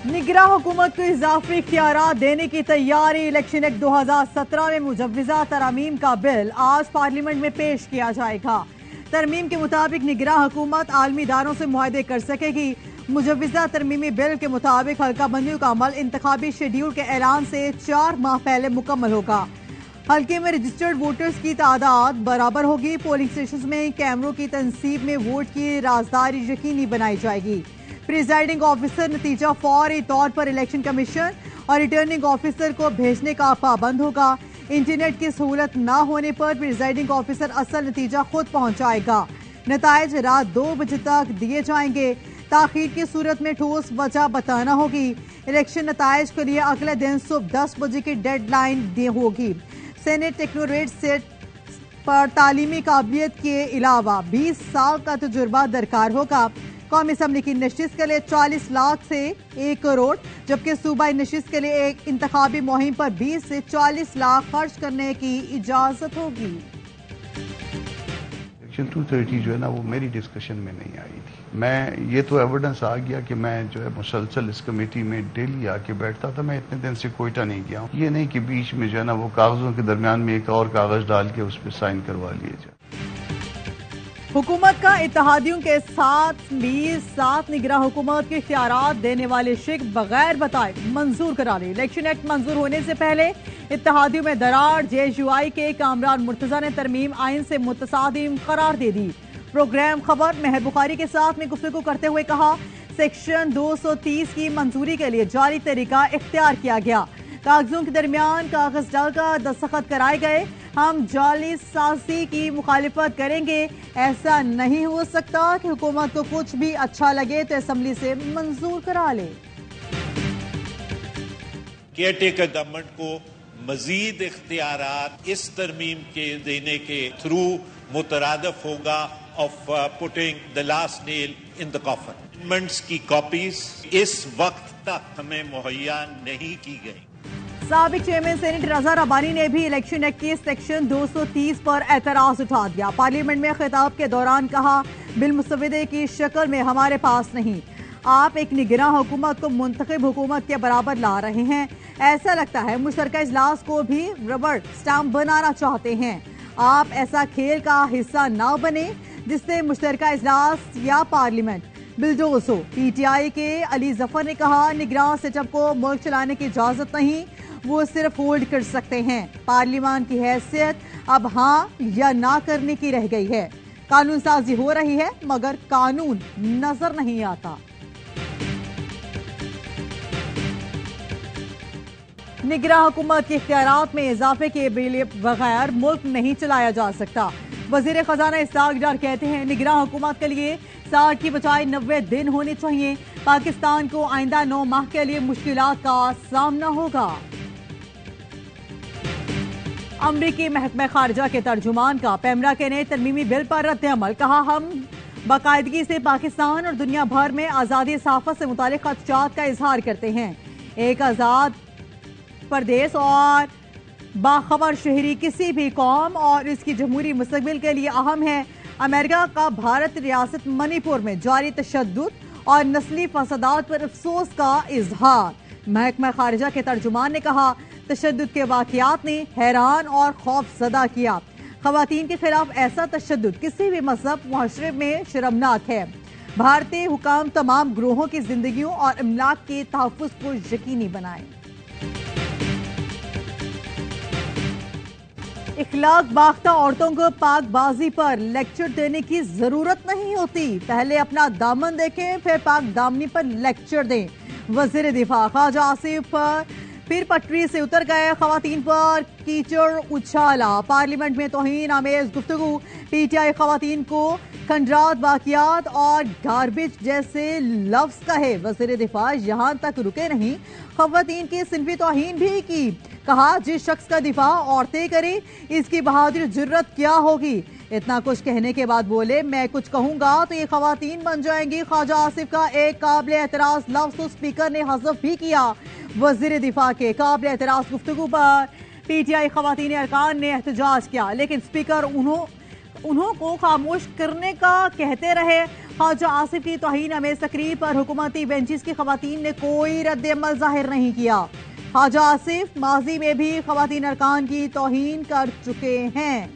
نگراں حکومت کو اضافی اختیارات دینے کی تیاری۔ الیکشن ایکٹ 2017 میں مجوزہ ترامیم کا بل آج پارلیمنٹ میں پیش کیا جائے گا۔ ترمیم کے مطابق نگراں حکومت عالمی اداروں سے معاہدے کر سکے گی۔ مجوزہ ترمیمی بل کے مطابق حلقہ بندیوں کا عمل انتخابی شیڈول کے اعلان سے 4 ماہ پہلے مکمل ہوگا۔ حلقے میں رجسٹرڈ ووٹرز کی تعداد برابر ہوگی۔ پولنگ اسٹیشنز میں کیمروں کی تنصیب میں ووٹ کی رازداری یقینی بنائی جائے گی۔ پریزائڈنگ آفیسر نتیجہ فوری طور پر الیکشن کمیشن اور ریٹرننگ آفیسر کو بھیجنے کا پابند ہوگا۔ انٹرنیٹ کی سہولت نہ ہونے پر پریزائڈنگ آفیسر اصل نتیجہ خود پہنچائے گا۔ نتائج رات 2 بجے تک دیے جائیں گے۔ تاخیر کی صورت میں ٹھوس وجہ بتانا ہوگی۔ الیکشن نتائج کے لیے اگلے دن صبح 10 بجے کی ڈیڈ لائن ہوگی۔ سینٹ ٹیکنوریٹ سیٹ پر تعلیمی قابلیت کے علاوہ 20 سال کا تجربہ درکار ہوگا۔ قومی اسمبلی کی نشست کے لیے 40 لاکھ سے 1 کروڑ جبکہ صوبائی نشست کے لیے ایک انتخابی مہم پر 20 سے 40 لاکھ خرچ کرنے کی اجازت ہوگی۔ سیکشن 230 جو ہے نا وہ میری ڈسکشن میں نہیں آئی تھی۔ میں یہ تو ایویڈنس آ گیا کہ میں جو ہے مسلسل اس کمیٹی میں ڈیلی آ کے بیٹھتا تھا۔ میں اتنے دن سے کوئٹہ نہیں گیا ہوں۔ یہ نہیں کہ بیچ میں جو ہے نا وہ کاغذوں کے درمیان میں ایک اور کاغذ ڈال کے اس پہ سائن کروا لیے جائے۔ حکومت کا اتحادیوں کے ساتھ بھی نگراں حکومت کے اختیارات دینے والے شک بغیر بتائے منظور کرا لی۔ الیکشن ایکٹ منظور ہونے سے پہلے اتحادیوں میں درار۔ جے ایس یو آئی کے کامران مرتضی نے ترمیم آئین سے متصادم قرار دے دی۔ پروگرام خبر مہر بخاری کے ساتھ میں گفتگو کرتے ہوئے کہا سیکشن 230 کی منظوری کے لیے جعلی طریقہ اختیار کیا گیا۔ کاغذوں کے درمیان کاغذ ڈال کر دستخط کرائے گئے۔ ہم جعلی سازی کی مخالفت کریں گے۔ ایسا نہیں ہو سکتا کہ حکومت کو کچھ بھی اچھا لگے تو اسمبلی سے منظور کرا لے۔ کیئر ٹیکر گورنمنٹ کو مزید اختیارات اس ترمیم کے دینے کے تھرو مترادف ہوگا of putting the last nail in the coffin. Amendments کی کاپیز اس وقت تک ہمیں مہیا نہیں کی گئی۔ سابق چیئرمین سینٹ رضا ربانی نے بھی الیکشن ایکٹ کے سیکشن 230 پر اعتراض اٹھا دیا۔ پارلیمنٹ میں خطاب کے دوران کہا بل مسودے کی شکل میں ہمارے پاس نہیں۔ آپ ایک نگراں حکومت کو منتخب حکومت کے برابر لا رہے ہیں۔ ایسا لگتا ہے مشترکہ اجلاس کو بھی ربڑ اسٹامپ بنانا چاہتے ہیں۔ آپ ایسا کھیل کا حصہ نہ بنے جس سے مشترکہ اجلاس یا parliament bulldoze who. P T I کے علی ظفر نے کہا نگراں سیٹ اپ کو ملک چلانے کی اجازت نہیں، وہ صرف ہولڈ کر سکتے ہیں۔ پارلیمان کی حیثیت اب ہاں یا نہ کرنے کی رہ گئی ہے۔ قانون سازی ہو رہی ہے مگر قانون نظر نہیں آتا۔ نگراں حکومت کے اختیارات میں اضافے کے بغیر ملک نہیں چلایا جا سکتا۔ وزیر خزانہ اسحاق ڈار کہتے ہیں نگراں حکومت کے لیے 60 کی بجائے 90 دن ہونے چاہیے۔ پاکستان کو آئندہ 9 ماہ کے لیے مشکلات کا سامنا ہوگا۔ امریکی محکمہ خارجہ کے ترجمان کا پیمرا کے نئے ترمیمی بل پر رد عمل۔ کہا ہم باقاعدگی سے پاکستان اور دنیا بھر میں آزادی صحافت سے متعلق خدشات کا اظہار کرتے ہیں۔ ایک آزاد پردیس اور باخبر شہری کسی بھی قوم اور اس کی جمہوری مستقبل کے لیے اہم ہے۔ امریکہ کا بھارت ریاست منی پور میں جاری تشدد اور نسلی فسادات پر افسوس کا اظہار۔ محکمہ خارجہ کے ترجمان نے کہا تشدد کے واقعات نے حیران اور خوف زدہ کیا۔ خواتین کے خلاف ایسا تشدد کسی بھی مذہب معاشرے میں شرمناک ہے۔ بھارتی حکام تمام گروہوں کی زندگیوں اور املاک کے تحفظ کو یقینی بنائیں۔ اخلاق باختہ عورتوں کو پاک بازی پر لیکچر دینے کی ضرورت نہیں ہوتی۔ پہلے اپنا دامن دیکھیں پھر پاک دامنی پر لیکچر دیں۔ وزیر دفاع خواجہ آصف پھر پٹری سے اتر گئے۔ خواتین پر کیچڑ اچھالا۔ پارلیمنٹ میں توہین آمیز گفتگو۔ پی ٹی آئی خواتین کو کھنڈرات واقعات اور گاربیج جیسے لفظ کہے۔ وزیر دفاع یہاں تک رکے نہیں، خواتین کی صنفی توہین بھی کی۔ کہا جس شخص کا دفاع عورتیں کریں اس کی بہادر جرت کیا ہوگی۔ اتنا کچھ کہنے کے بعد بولے میں کچھ کہوں گا تو یہ خواتین بن جائیں گی۔ خواجہ آصف کا ایک قابل اعتراض لفظ تو اسپیکر نے حذف بھی کیا۔ وزیر دفاع کے قابل اعتراض گفتگو پر پی ٹی آئی خواتین ارکان نے احتجاج کیا لیکن اسپیکر انہوں کو خاموش کرنے کا کہتے رہے۔ خواجہ آصف کی توہین آمیز تقریر پر حکومتی بینچز کی خواتین نے کوئی رد عمل ظاہر نہیں کیا۔ خواجہ آصف ماضی میں بھی خواتین ارکان کی توہین کر چکے ہیں۔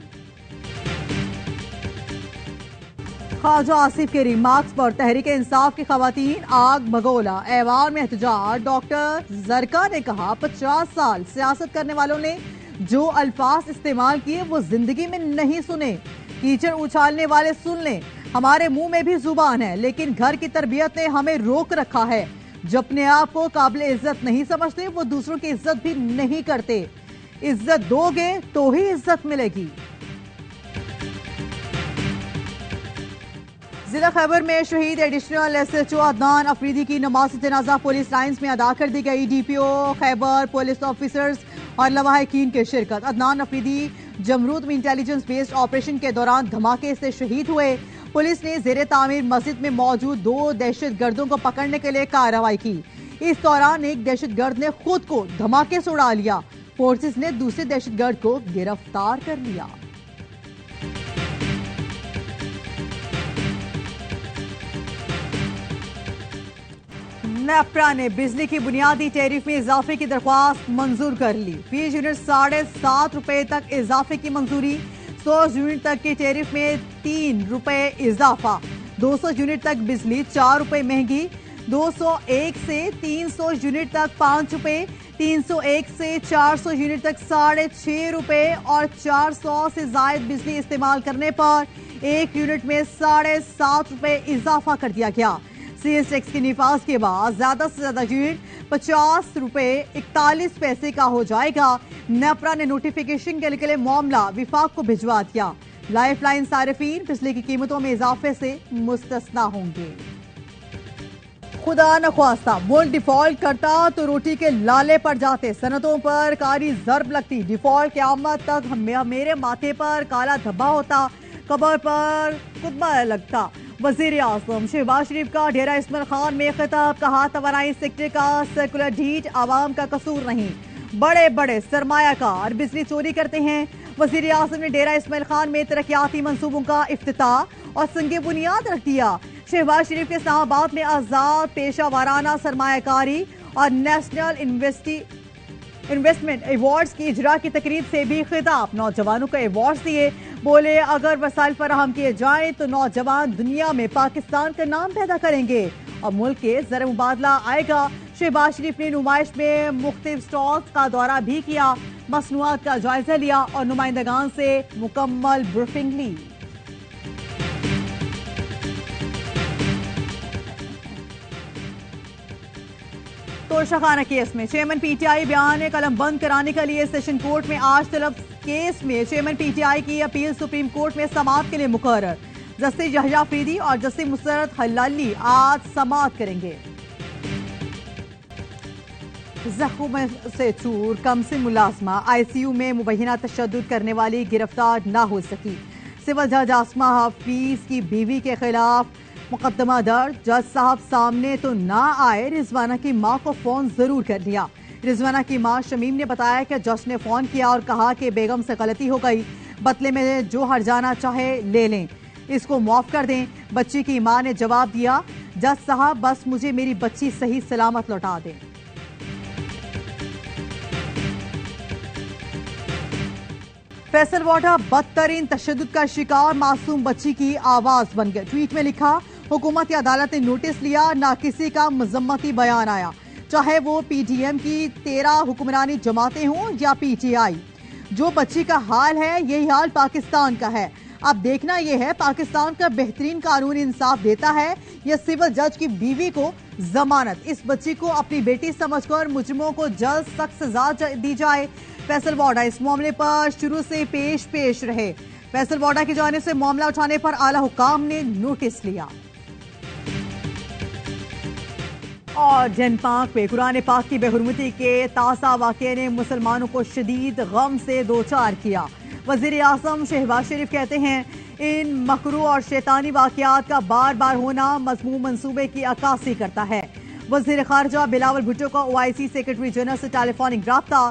خواجہ آصف کے ریمارکس پر تحریک انصاف کی خواتین آگ بگولا، ایوان میں احتجاج۔ ڈاکٹر زرکا نے کہا 50 سال سیاست کرنے والوں نے جو الفاظ استعمال کیے وہ زندگی میں نہیں سنے۔ کیچڑ اچھالنے والے سن لیں، ہمارے منہ میں بھی زبان ہے، لیکن گھر کی تربیت نے ہمیں روک رکھا ہے۔ جو اپنے آپ کو قابل عزت نہیں سمجھتے وہ دوسروں کی عزت بھی نہیں کرتے۔ عزت دو گے تو ہی عزت ملے گی۔ ضلع خیبر میں شہید ایڈیشنل SHO عدنان افریدی کی نماز جنازہ پولیس لائنز میں ادا کر دی گئی۔ DPO خیبر، پولیس آفیسرز اور لواحقین کی شرکت۔ عدنان افریدی جمرود میں انٹیلیجنس بیسڈ آپریشن کے دوران دھماکے سے شہید ہوئے۔ پولیس نے زیر تعمیر مسجد میں موجود 2 دہشت گردوں کو پکڑنے کے لیے کارروائی کی۔ اس دوران ایک دہشت گرد نے خود کو دھماکے سے اڑا لیا۔ فورسز نے دوسرے دہشت گرد کو گرفتار کر لیا۔ نیپرا نے بجلی کی بنیادی ٹیرف میں اضافے کی درخواست منظور کر لی۔ فی یونٹ 7.5 روپے تک اضافے کی منظوری۔ 100 یونٹ تک کی ٹیرف میں 3 روپے اضافہ۔ 200 یونٹ تک بجلی 4 روپے مہنگی۔ 201 سے 300 یونٹ تک 5 روپے۔ 301 سے 400 یونٹ تک 6.5 روپے اور 400 سے زائد بجلی استعمال کرنے پر 1 یونٹ میں 7.5 روپے اضافہ کر دیا گیا۔ CS ٹیکس کے نفاذ کے بعد زیادہ سے زیادہ یونٹ 50 روپے 41 پیسے کا ہو جائے گا۔ نیپرا نے نوٹیفیکیشن کے لیے معاملہ وفاق کو بھجوا دیا۔ لائف لائن صارفین بجلی کی قیمتوں میں اضافے سے مستثنا ہوں گے۔ خدا نخواستہ ملک ڈیفالٹ کرتا تو روٹی کے لالے پڑ جاتے، صنعتوں پر کاری ضرب لگتی، ڈیفالٹ قیامت تک میرے ماتھے پر کالا دھبا ہوتا، قبر پر خطبہ لگتا۔ وزیر اعظم شہباز شریف کا ڈیرہ اسماعیل خان میں خطاب، کہا توانائی سیکٹر کا سرکولر ڈیٹ عوام کا قصور نہیں، بڑے بڑے سرمایہ کار بجلی چوری کرتے ہیں۔ وزیر اعظم نے ڈیرہ اسماعیل خان میں ترقیاتی منصوبوں کا افتتاح اور سنگ بنیاد رکھ دیا۔ شہباز شریف کے اسلام آباد میں آزاد پیشہ ورانہ سرمایہ کاری اور نیشنل انویسٹمنٹ ایوارڈز کی اجرا کی تقریب سے بھی خطاب، نوجوانوں کو ایوارڈز دیے، بولے اگر وسائل فراہم کیے جائیں تو نوجوان دنیا میں پاکستان کا نام پیدا کریں گے اور ملک کے زر مبادلہ آئے گا۔ شہباز شریف نے نمائش میں مختلف سٹالز کا دورہ بھی کیا، مصنوعات کا جائزہ لیا اور نمائندگان سے مکمل بریفنگ لی۔ توشہ خانہ کیس میں چیئرمین PTI بیان قلم بند کرانے کے لیے سیشن کورٹ میں آج طلب، کیس میں چیئرمین PTI کی اپیل سپریم کورٹ میں سماعت کے لیے مقرر۔ جسٹس یحییٰ افریدی اور جسٹس مسرت حلالی آج سماعت کریں گے۔ زخم سے چور کمسن ملازمہ ICU میں مبینہ تشدد کرنے والی گرفتار نہ ہو سکی۔ سول جج عاصمہ حفیظ کی بیوی کے خلاف مقدمہ درج، جج صاحب سامنے تو نہ آئے، رضوانہ کی ماں کو فون ضرور کر لیا۔ رضوانہ کی ماں شمیم نے بتایا کہ جج نے فون کیا اور کہا کہ بیگم سے غلطی ہو گئی، بدلے میں جو ہرجانہ چاہے لے لیں، اس کو معاف کر دیں۔ بچی کی ماں نے جواب دیا، جج صاحب بس مجھے میری بچی صحیح سلامت لوٹا دیں۔ فیصل واڈا بدترین تشدد کا شکار معصوم بچی کی آواز بن گئے۔ ٹویٹ میں لکھا، حکومت یا عدالت نے نوٹس لیا، نہ کسی کا مذمتی بیان آیا، چاہے وہ PDM کی 13 حکمرانی جماعتیں ہوں یا PTI۔ جو بچی کا حال ہے یہی حال پاکستان کا ہے۔ اب دیکھنا یہ ہے پاکستان کا بہترین قانون انصاف دیتا ہے یا سول جج کی بیوی کو ضمانت۔ اس بچی کو اپنی بیٹی سمجھ کر مجرموں کو جلد سخت سزا دی جائے۔ فیصل واڈا اس معاملے پر شروع سے پیش رہے۔ فیصل واڈا کی جانب سے معاملہ اٹھانے پر اعلی حکام نے نوٹس لیا۔ اور جن پاک میں قرآن پاک کی بے حرمتی کے تازہ واقعے نے مسلمانوں کو شدید غم سے دوچار کیا۔ وزیر اعظم شہباز شریف کہتے ہیں، ان مکروہ اور شیطانی واقعات کا بار بار ہونا مذموم منصوبے کی عکاسی کرتا ہے۔ وزیر خارجہ بلاول بھٹو کا OIC سیکرٹری جنرل سے ٹیلی فونک رابطہ،